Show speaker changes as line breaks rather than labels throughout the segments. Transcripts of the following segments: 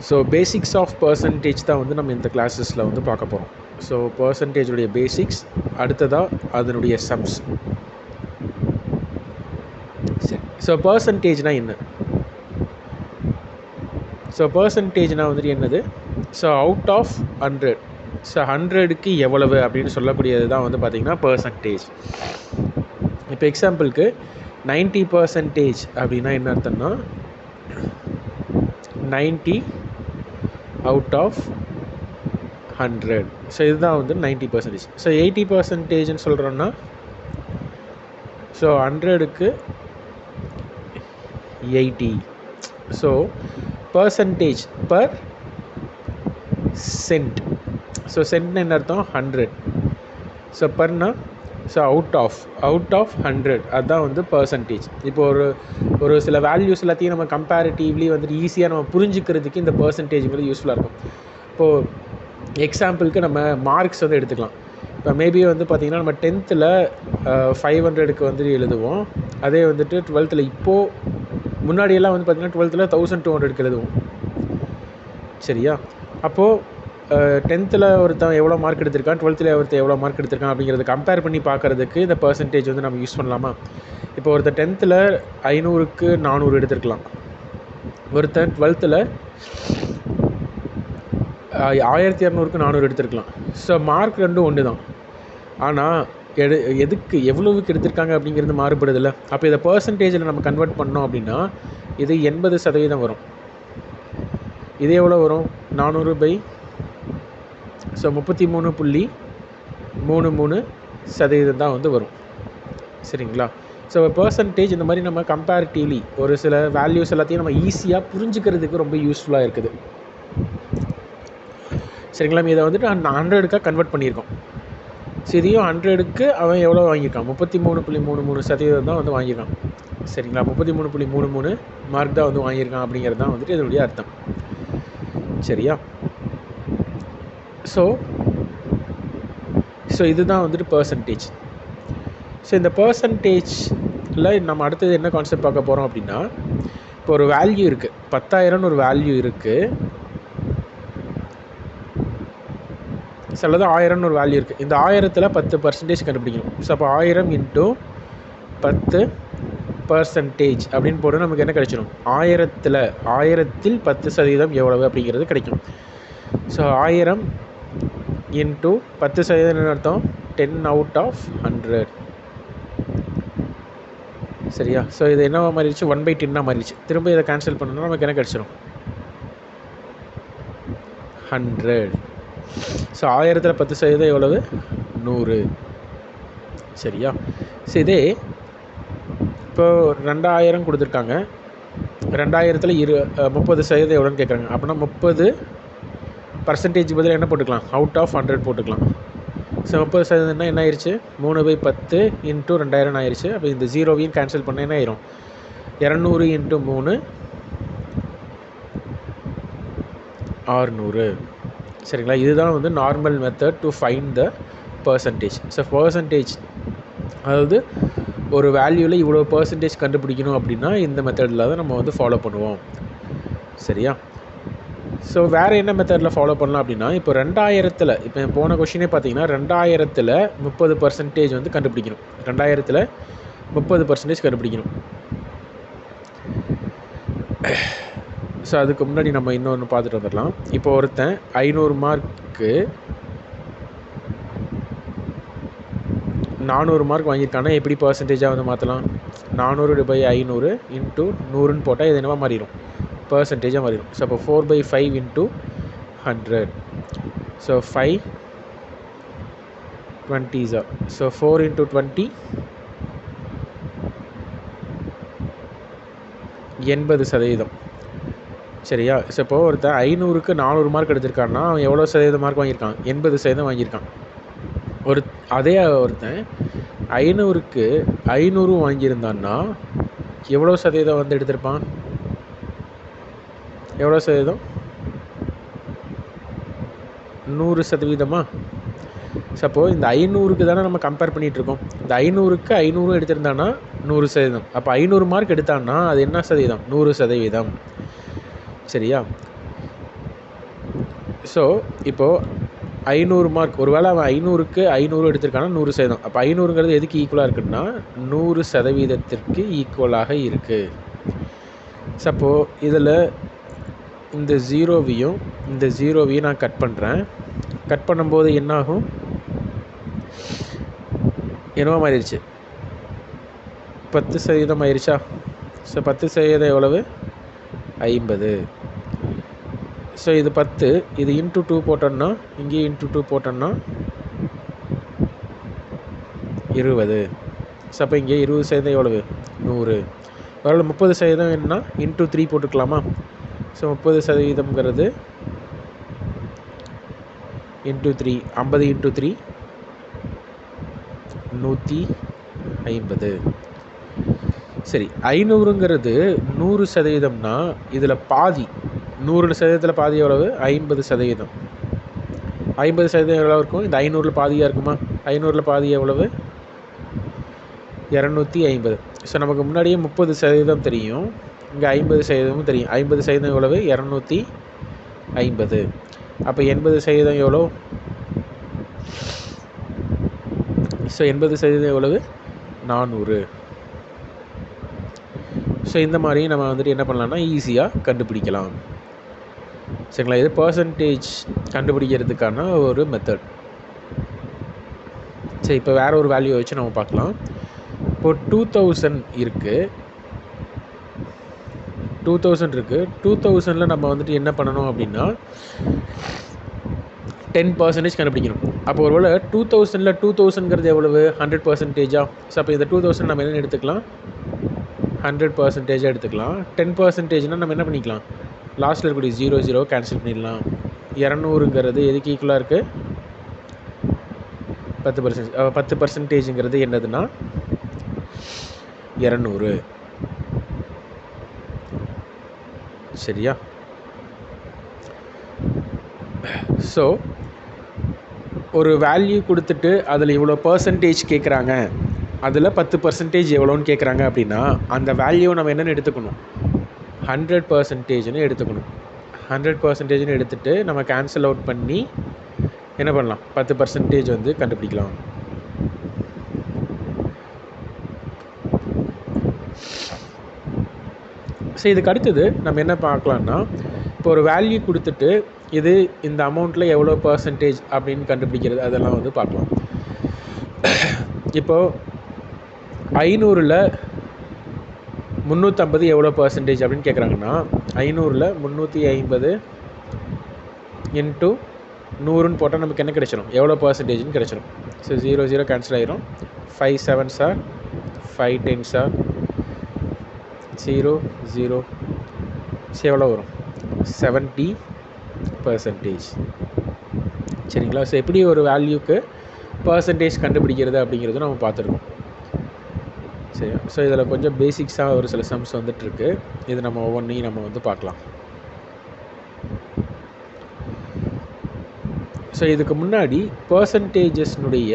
So basics of percentage தான் வந்து நம்ம இந்த கிளாஸஸில் வந்து பார்க்க போகிறோம். ஸோ பர்சன்டேஜுடைய பேசிக்ஸ், அடுத்ததாக அதனுடைய சம்ஸ். சரி, ஸோ பர்சன்டேஜ்னால் என்ன? ஸோ பர்சன்டேஜ்னால் வந்துட்டு என்னது? ஸோ அவுட் ஆஃப் 100, ஸோ 100க்கு எவ்வளவு அப்படின்னு சொல்லக்கூடியது தான் வந்து பார்த்திங்கன்னா பர்சன்டேஜ். இப்போ எக்ஸாம்பிளுக்கு 90% அப்படின்னா என்ன அர்த்தம்னா 90 அவுட் ஆஃப் 100. ஸோ இதுதான் வந்து 90%. ஸோ 80%ன்னு சொல்கிறோன்னா ஸோ 100க்கு 80. So percentage per cent. So சென்ட்னு என்ன அர்த்தம்? 100. ஸோ பர்னா ஸோ அவுட் ஆஃப் 100, அதுதான் வந்து பர்சன்டேஜ். இப்போ ஒரு சில வேல்யூஸ் எல்லாத்தையும் நம்ம கம்பேரிட்டிவ்லி வந்துட்டு ஈஸியாக நம்ம புரிஞ்சுக்கிறதுக்கு இந்த பர்சன்டேஜுங்கிறது யூஸ்ஃபுல்லாக இருக்கும். இப்போது எக்ஸாம்பிளுக்கு நம்ம மார்க்ஸ் வந்து எடுத்துக்கலாம். இப்போ மேபி வந்து பார்த்திங்கன்னா நம்ம 10th 500க்கு வந்து எழுதுவோம். அதே வந்துட்டு 12th இப்போது முன்னாடியெல்லாம் வந்து பார்த்திங்கன்னா 12th 1200க்கு எழுதுவோம். சரியா? அப்போது 10th ஒருத்தன் எவ்வளோ மார்க் எடுத்திருக்கான், 12th ஒருத்தர் எவ்வளோ மார்க் எடுத்திருக்கான் அப்படிங்கிறத கம்பேர் பண்ணி பார்க்குறதுக்கு இந்த பர்சன்டேஜ் வந்து நம்ம யூஸ் பண்ணலாமா? இப்போ ஒருத்தர் 10th 500க்கு 400 எடுத்திருக்கலாம். ஒருத்தன் 12th 1200க்கு 400 எடுத்திருக்கலாம். ஸோ மார்க் ரெண்டும் ஒன்று தான். ஆனால் எதுக்கு எவ்வளவுக்கு எடுத்திருக்காங்க அப்படிங்கிறது மாறுபடுதில்ல. அப்போ இதை பர்சன்டேஜில் நம்ம கன்வெர்ட் பண்ணோம் அப்படின்னா இது 80% வரும். இது எவ்வளோ வரும்? 400 ஸோ 33.33% தான் வந்து வரும். சரிங்களா? ஸோ பர்சன்டேஜ் இந்த மாதிரி நம்ம கம்பேரிட்டிவ்லி ஒரு சில வேல்யூஸ் எல்லாத்தையும் நம்ம ஈஸியாக புரிஞ்சுக்கிறதுக்கு ரொம்ப யூஸ்ஃபுல்லாக இருக்குது. சரிங்களா? இதை வந்துட்டு 100க்காக கன்வெர்ட் பண்ணியிருக்கோம். ஸோ இதையும் 100க்கு அவன் எவ்வளோ வாங்கியிருக்கான்? 33.33% தான் வந்து வாங்கியிருக்கான். சரிங்களா? 33.33 மார்க் தான் வந்து வாங்கியிருக்கான் அப்படிங்கிறது தான் வந்துட்டு இதனுடைய அர்த்தம். சரியா? ஸோ இதுதான் வந்துட்டு பர்சன்டேஜ். ஸோ இந்த பர்சன்டேஜில் நம்ம அடுத்தது என்ன கான்செப்ட் பார்க்க போகிறோம் அப்படின்னா, இப்போ ஒரு வேல்யூ இருக்குது, 10,000 ஒரு வேல்யூ இருக்குது, சிலது 1000 ஒரு வேல்யூ இருக்குது. இந்த 1000ல் 10% கண்டுபிடிக்கணும். ஸோ அப்போ 1000 × 10% அப்படின்னு போட்டு நமக்கு என்ன கிடைச்சிடும்? 1000ல் 10% எவ்வளவு அப்படிங்கிறது கிடைக்கும். ஸோ 1000 × 10% அர்த்தம் 10 அவுட் ஆஃப் 100. சரியா? ஸோ இது என்னவா மாறிடுச்சு? 1/10 மாறிடுச்சு. திரும்ப இதை கேன்சல் பண்ணணும்னா நமக்கு என்ன கிடச்சிடும்? 100. ஸோ 1000ல் 10% எவ்வளவு? 100. சரியா? ஸோ இதே இப்போ 2000 கொடுத்துருக்காங்க, 2000ல் 30% எவ்வளோன்னு கேட்குறாங்க. அப்படின்னா 30% பதில் என்ன போட்டுக்கலாம்? அவுட் ஆஃப் 100 போட்டுக்கலாம். ஸோ 30%ன்னா என்ன ஆயிடுச்சு? 3/10 × 2000 ஆயிடுச்சு. அப்போ இந்த 0வையும் கேன்சல் பண்ண என்ன ஆயிரும்? 200 × 3 600. சரிங்களா? இதுதான் வந்து normal method to find the percentage. So percentage அதாவது ஒரு வேல்யூவில் இவ்வளோ பர்சன்டேஜ் கண்டுபிடிக்கணும் அப்படின்னா இந்த மெத்தடில் தான் நம்ம வந்து ஃபாலோ பண்ணுவோம். சரியா? ஸோ வேறு என்ன மெத்தடில் ஃபாலோ பண்ணலாம் அப்படின்னா, இப்போ 2000ல் இப்போ போன கொஷினே பார்த்தீங்கன்னா 2000ல் 30% வந்து கண்டுபிடிக்கணும். 2000ல் 30% கண்டுபிடிக்கணும். ஸோ அதுக்கு முன்னாடி நம்ம இன்னொன்று பார்த்துட்டு வந்துடலாம். இப்போ ஒருத்தன் 500 மார்க்கு 400 மார்க் வாங்கியிருக்கானா எப்படி பர்சன்டேஜாக வந்து மாற்றலாம்? 400/500 × 100ன்னு போட்டால் இது என்னவா மாறிடும்? பர்சன்டேஜாக மாறிடும். ஸோ அப்போ 4/5 × 100. So 5 20s. ஸோ 4 × 20 80%. சரியா? ஸோ இப்போ ஒருத்தன் 500க்கு 400 மார்க் எடுத்திருக்கான்னா அவன் எவ்வளோ சதவீதம் மார்க் வாங்கியிருக்கான்? 80% வாங்கியிருக்கான். அதே ஒருத்தன் 500க்கு 500 வாங்கியிருந்தான்னா எவ்வளோ சதவீதம் வந்து எடுத்திருப்பான்? எவ்வளோ சதவீதம்? 100%. ஸோ இந்த 500க்கு தானே நம்ம கம்பேர் பண்ணிகிட்ருக்கோம். இந்த 500க்கு 500 எடுத்திருந்தான்னா 100%. அப்போ 500 மார்க் எடுத்தான்னா அது என்ன சதவீதம்? 100%. சரியா? ஸோ இப்போது 500 மார்க், ஒரு வேளை அவன் 500க்கு 500 எடுத்திருக்கானா 100%. அப்போ 500ங்கிறது எதுக்கு ஈக்குவலாக இருக்குன்னா 100%க்கு ஈக்குவலாக இருக்குது. சப்போ இதில் இந்த ஜீரோவையும் இந்த ஜீரோவையும் நான் கட் பண்ணுறேன். கட் பண்ணும்போது என்னாகும், என்னவோ மாறிடுச்சு, 10% ஆயிடுச்சா. ஸோ 10% எவ்வளவு, 50. ஸோ இது 10, இது இன்ட்டு 2 போட்டோம்னா, இங்கேயும் இன்ட்டு 2 போட்டோம்னா 20. ஸோ அப்போ இங்கே 20% எவ்வளவு, 100. அதனால் 30% என்ன, இன்ட்டு 3 போட்டுக்கலாமா. ஸோ 30%ங்கிறது இன்ட்டு 3, 50 இன்ட்டு 3 150. சரி, 500ங்கிறது 100%னா இதில் பாதி, 100%த்தில் பாதி எவ்வளவு, 50%. 50% எவ்வளோ இருக்கும், இந்த 500ல் பாதியாக இருக்குமா. 500ல் பாதி எவ்வளவு, 250. ஸோ நமக்கு முன்னாடியே 30% தெரியும், இங்கே 50% தெரியும். 50% எவ்வளவு, 250. அப்போ 80% எவ்வளோ, ஸோ 80% எவ்வளவு, 400. ஸோ இந்த மாதிரி நம்ம வந்துட்டு என்ன பண்ணலாம்னா ஈஸியாக கண்டுபிடிக்கலாம். சரிங்களா. இது பர்சன்டேஜ் கண்டுபிடிக்கிறதுக்கான ஒரு மெத்தட். சரி, இப்போ வேறு ஒரு வேல்யூ வச்சு நம்ம பார்க்கலாம். இப்போது 2000 இருக்குது, 2000 இருக்குது. 2000ல் நம்ம வந்துட்டு என்ன பண்ணணும் அப்படின்னா 10% கண்டுபிடிக்கணும். அப்போ ஒருவேளை 2000ல் 2000ங்கிறது எவ்வளவு, 100%. ஸோ அப்போ இந்த 2000 நம்ம என்ன எடுத்துக்கலாம், 100% எடுத்துக்கலாம். 10%னால் நம்ம என்ன பண்ணிக்கலாம், லாஸ்ட்டில் இருக்கக்கூடிய 0 கேன்சல் பண்ணிடலாம். 200ங்கிறது எதுக்கு ஈக்குவலாக இருக்குது, 10%. 10%ங்கிறது என்னதுன்னா 200. சரியா. ஸோ ஒரு வேல்யூ கொடுத்துட்டு அதில் இவ்வளோ பர்சன்டேஜ் கேட்குறாங்க, அதில் 10% எவ்வளோன்னு கேட்குறாங்க அப்படின்னா அந்த வேல்யூவை நம்ம என்னென்னு எடுத்துக்கணும், 100%ன்னு எடுத்துக்கணும். 100%ன்னு எடுத்துகிட்டு நம்ம கேன்சல் அவுட் பண்ணி என்ன பண்ணலாம், 10% வந்து கண்டுபிடிக்கலாம். ஸோ இதுக்கு அடுத்தது நம்ம என்ன பார்க்கலான்னா, இப்போ ஒரு வேல்யூ கொடுத்துட்டு இது இந்த அமௌண்ட்டில் எவ்வளோ பர்சன்டேஜ் அப்படின்னு கண்டுபிடிக்கிறது, அதெல்லாம் வந்து பார்க்கலாம். இப்போது 500ல் 350 எவ்வளோ பர்சன்டேஜ் அப்படின்னு கேட்குறாங்கன்னா 500ல் 350 இன்ட்டு 100ன்னு போட்டால் நமக்கு என்ன கிடைச்சிடும், எவ்வளோ பர்சன்டேஜ்னு கிடைச்சிடும். ஸோ 0 கேன்சல் ஆகிரும். 5 7s are 5 10s are 0 0. So எவ்வளோ வரும், 70%. சரிங்களா. ஸோ எப்படி ஒரு வேல்யூக்கு பர்சன்டேஜ் கண்டுபிடிக்கிறது அப்படிங்கிறது நம்ம பார்த்துருக்கோம். சரி, ஸோ இதில் கொஞ்சம் பேசிக்ஸாக ஒரு சில சம்ஸ் வந்துட்டுருக்கு. இது நம்ம ஒவ்வொன்றையும் நம்ம வந்து பார்க்கலாம். ஸோ இதுக்கு முன்னாடி பர்சன்டேஜஸ்னுடைய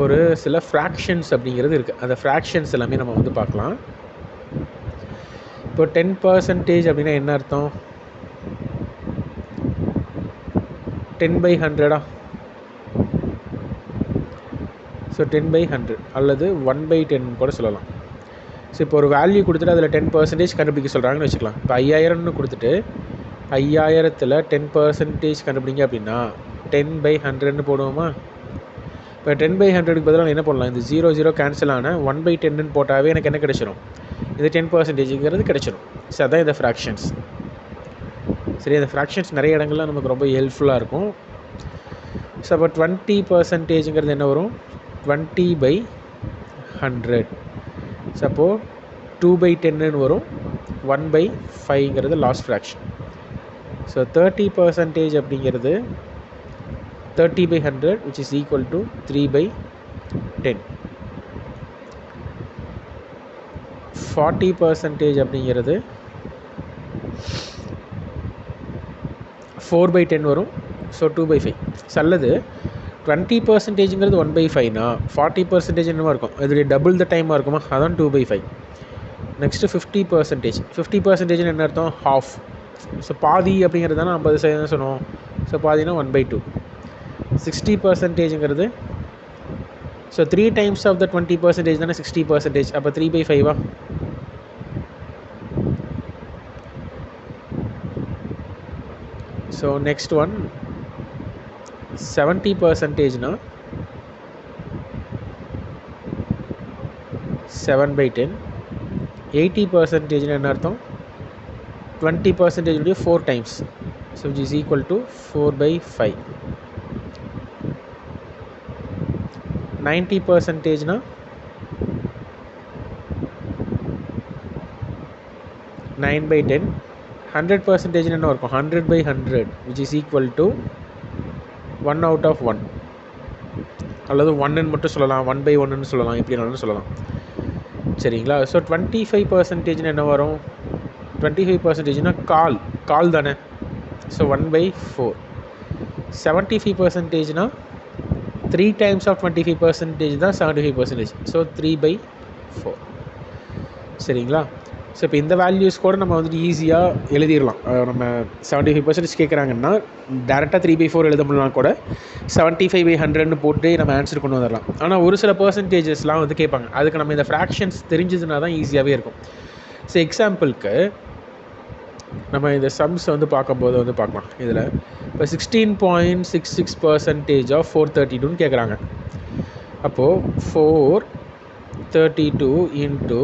ஒரு சில ஃப்ராக்ஷன்ஸ் அப்படிங்கிறது இருக்குது. அந்த ஃப்ராக்ஷன்ஸ் எல்லாமே நம்ம வந்து பார்க்கலாம். இப்போ 10% அப்படின்னா என்ன அர்த்தம், 10/100. ஸோ 10/100 அல்லது 1/10 கூட சொல்லலாம். ஸோ இப்போ ஒரு வேல்யூ கொடுத்துட்டு அதில் 10% கண்டுபிடிக்க சொல்கிறாங்கன்னு வச்சுக்கலாம். இப்போ 5000ன்னு கொடுத்துட்டு 5000த்தில் 10% கண்டுபிடிங்க அப்படின்னா 10/100ன்னு போடுவோமா. இப்போ 10/100க்கு பதிலாக என்ன பண்ணலாம், இந்த 0 கேன்சல் ஆன 1/10ன்னு போட்டாவே எனக்கு என்ன கிடைச்சிடும், இது 10%ங்கிறது கிடைச்சிடும். ஸோ அதான் இந்த ஃப்ராக்ஷன்ஸ். சரி, அந்த ஃப்ராக்ஷன்ஸ் நிறைய இடங்கள்லாம் நமக்கு ரொம்ப ஹெல்ப்ஃபுல்லாக இருக்கும். ஸோ அப்போ 20%ங்கிறது என்ன வரும், 20/100. ஸோ அப்போது 2/10ன்னு வரும். 1/5ங்கிறது லாஸ்ட் ஃப்ராக்ஷன். ஸோ 30% அப்படிங்கிறது 30/100 which is equal to 3/10. 40% அப்படிங்கிறது 4/10 வரும். ஸோ 2/5. அல்லது 20%ங்கிறது 1/5னா 40% என்னமா இருக்கும், இதோடைய டபுள் த டைமாக இருக்குமா, அதான் 2/5. நெக்ஸ்ட்டு 50%. 50% என்ன அர்த்தம், ஹாஃப். ஸோ பாதி அப்படிங்கிறது தானே 50% சொன்னோம். ஸோ பார்த்தீங்கன்னா 1/2. 60%ங்கிறது ஸோ 3 times ஆஃப் த 20% தானே 60%. அப்போ 3/5 ஸோ நெக்ஸ்ட் ஒன் 70%னா 7/10. 80%னா என்ன அர்த்தம்? 20% 4 times, so which is equal to 4/5. 90%னா 9/10. 100% என்ன இருக்கும்? 100/100, which is equal to 1 out of 1, அல்லது 1ன்னு மட்டும் சொல்லலாம், 1/1ன்னு சொல்லலாம், எப்படி வேணாலும் சொல்லலாம். சரிங்களா? ஸோ 25% என்ன வரும்? 25%னா கால் தானே, ஸோ 1/4. 75%னா 3 times ஆஃப் 25% தான் 75%, ஸோ 3/4. சரிங்களா? ஸோ இப்போ இந்த வேல்யூஸ் கூட நம்ம வந்துட்டு ஈஸியாக எழுதிடலாம். நம்ம 75% கேட்குறாங்கன்னா டேரெக்டாக 3/4 எழுத முடியலாம், கூட 75/100ன்னு போட்டு நம்ம ஆன்சர் கொண்டு வந்துடலாம். ஆனால் ஒரு சில பர்சன்டேஜஸ்லாம் வந்து கேட்பாங்க, அதுக்கு நம்ம இந்த ஃப்ராக்ஷன்ஸ் தெரிஞ்சதுனா தான் ஈஸியாகவே இருக்கும். ஸோ எக்ஸாம்பிளுக்கு நம்ம இந்த சம்ஸ் வந்து பார்க்கும்போது வந்து பார்க்கலாம். இதில் இப்போ 16.66% ஆஃப் 432ன்னு கேட்குறாங்க. அப்போது 432 இன்ட்டு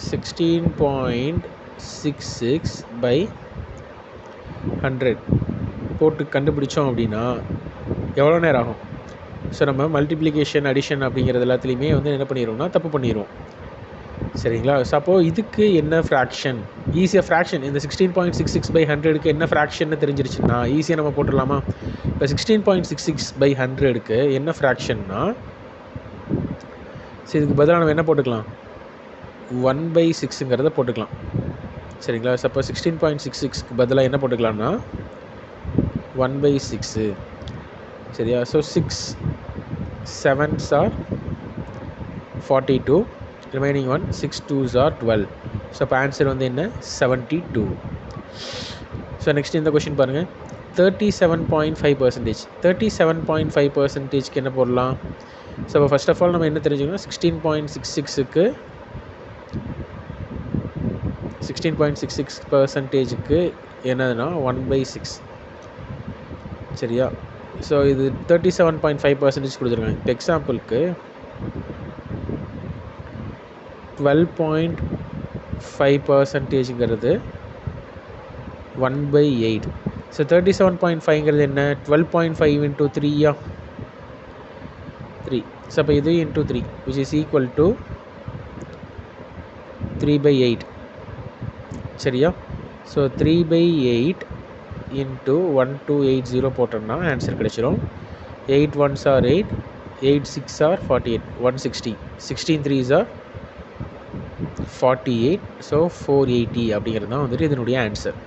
16.66/100 போட்டு கண்டுபிடிச்சோம் அப்படின்னா எவ்வளோ நேரம் ஆகும்? ஸோ நம்ம மல்டிப்ளிகேஷன், அடிஷன் அப்படிங்கிறது எல்லாத்துலேயுமே வந்து என்ன பண்ணிடுவோம்னா தப்பு பண்ணிடுவோம். சரிங்களா? ஸோ அப்போது இதுக்கு என்ன ஃப்ராக்ஷன்? ஈஸியாக ஃப்ராக்ஷன் இந்த 16.66/100க்கு என்ன ஃப்ராக்ஷன்னு தெரிஞ்சிருச்சுன்னா ஈஸியாக நம்ம போட்டுடலாமா? இப்போ 16.66/100க்கு என்ன ஃப்ராக்ஷன்னா, ஸோ இதுக்கு பதிலாக நம்ம என்ன போட்டுக்கலாம்? 1/6ங்கிறத போட்டுக்கலாம். சரிங்களா? சப்போ 16.66க்கு பதிலாக என்ன போட்டுக்கலாம்னா 1/6. சரியா? So 6 7s are 42, remaining one 6 2s are 12. So இப்போ ஆன்சர் வந்து என்ன? 72. ஸோ நெக்ஸ்ட் இந்த கொஷின் பாருங்கள். 37.5%. 37.5%க்கு என்ன போடலாம்? ஸோ இப்போ ஃபர்ஸ்ட் ஆஃப் ஆல் நம்ம என்ன தெரிஞ்சுக்கணும்? 16.66%க்கு என்னதுன்னா 1/6. சரியா? ஸோ இது 37.5% கொடுத்துருக்காங்க. இப்போ எக்ஸாம்பிளுக்கு 12.5%ங்கிறது 1/8. ஸோ 37.5ங்கிறது என்ன? 12.5 இன்ட்டு 3 3. ஸோ அப்போ இது into 3, which is equal to 3/8. சரியா? ஸோ 3/8 இன்ட்டு 1280 போட்டோம்னா ஆன்சர் கிடைச்சிரும். 8 1s are 8, 8 6 are 48, 160, 16 3s are 48. So 480 அப்படிங்கிறது தான் வந்துட்டு இதனுடைய ஆன்சர்.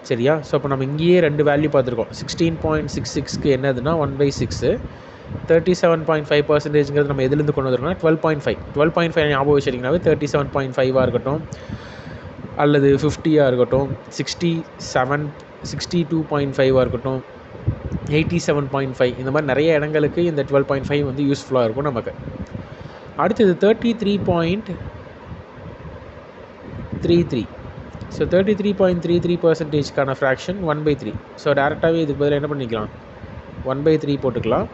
சரியா? ஸோ அப்போ நம்ம இங்கேயே ரெண்டு வேல்யூ பார்த்துருக்கோம். 16.66க்கு என்னதுன்னா 1/6. 37.5%ங்கிறது நம்ம எதுலேருந்து கொண்டு வந்துருக்கோம்னா 12.5. 12.5 ஞாபகம் வச்சுட்டிங்கனாவே 37.5 இருக்கட்டும், அல்லது 50 இருக்கட்டும், 62.5 இருக்கட்டும், 87.5, இந்த மாதிரி நிறைய இடங்களுக்கு இந்த 12.5 வந்து யூஸ்ஃபுல்லாக இருக்கும் நமக்கு. அடுத்தது 33.33. So 33.33%க்கான fraction 1/3. ஸோ டேரெக்டாகவே இதுக்கு பதிலாக என்ன பண்ணிக்கலாம்? 1/3 போட்டுக்கலாம்.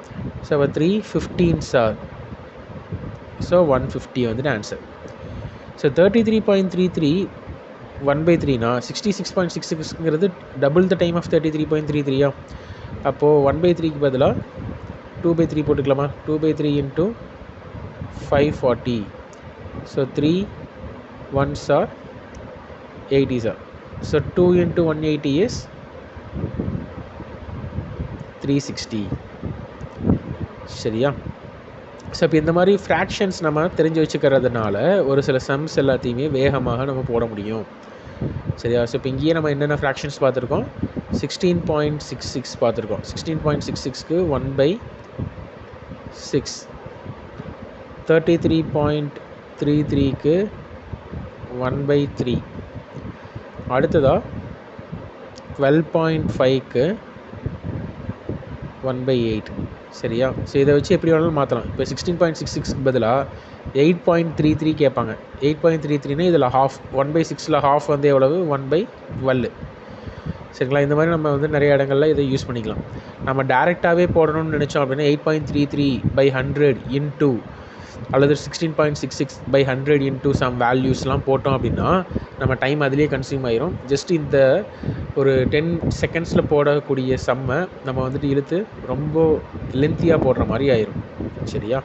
ஸோ 3 15s are, ஸோ 150 வந்துட்டு ஆன்சர். ஸோ 33.33 1/3னா 66.66ங்கிறது டபுள் த டைம் ஆஃப் 33.33. அப்போது 1/3க்கு பதிலாக 2/3 போட்டுக்கலாமா? 2/3 into 540. So 3 1s are 80s are. So 2 into 180 is 360. சரியா? ஸோ இப்போ இந்த மாதிரி ஃப்ராக்ஷன்ஸ் நம்ம தெரிஞ்சு வச்சுக்கிறதுனால ஒரு சில சம்ஸ் எல்லாத்தையுமே வேகமாக நம்ம போட முடியும். சரியா? ஸோ இப்போ இங்கேயே நம்ம என்னென்ன ஃப்ராக்ஷன்ஸ் பார்த்துருக்கோம்? 16.66 பார்த்துருக்கோம். 16.66க்கு 1/6. 33.33க்கு 1/3. அடுத்ததாக 12.5க்கு 1/8 சரியா. ஸோ இதை வச்சு எப்படி வேணாலும் மாற்றலாம். இப்போ 16.66க்கு பதிலாக 8.33 கேட்பாங்க. 8.33னா இதில் ஹாஃப் 1/6ல் ஹாஃப் வந்து எவ்வளவு 1/12 சரிங்களா. இந்த மாதிரி நம்ம வந்து நிறைய இடங்கள்ல இதை யூஸ் பண்ணிக்கலாம். நம்ம டேரெக்டாகவே போடணும்னு நினச்சோம் அப்படின்னா 8.33/100 இன்ட்டு அல்லது 16.66/100 இன்ட்டு சம் வேல்யூஸ்லாம் போட்டோம் அப்படின்னா நம்ம டைம் அதிலே கன்சியூம் ஆயிரும். ஜஸ்ட் இந்த ஒரு 10 செகண்ட்ஸில் போடக்கூடிய சம்மை நம்ம வந்துட்டு இழுத்து ரொம்ப லென்த்தியாக போடுற மாதிரி ஆயிரும் சரியா.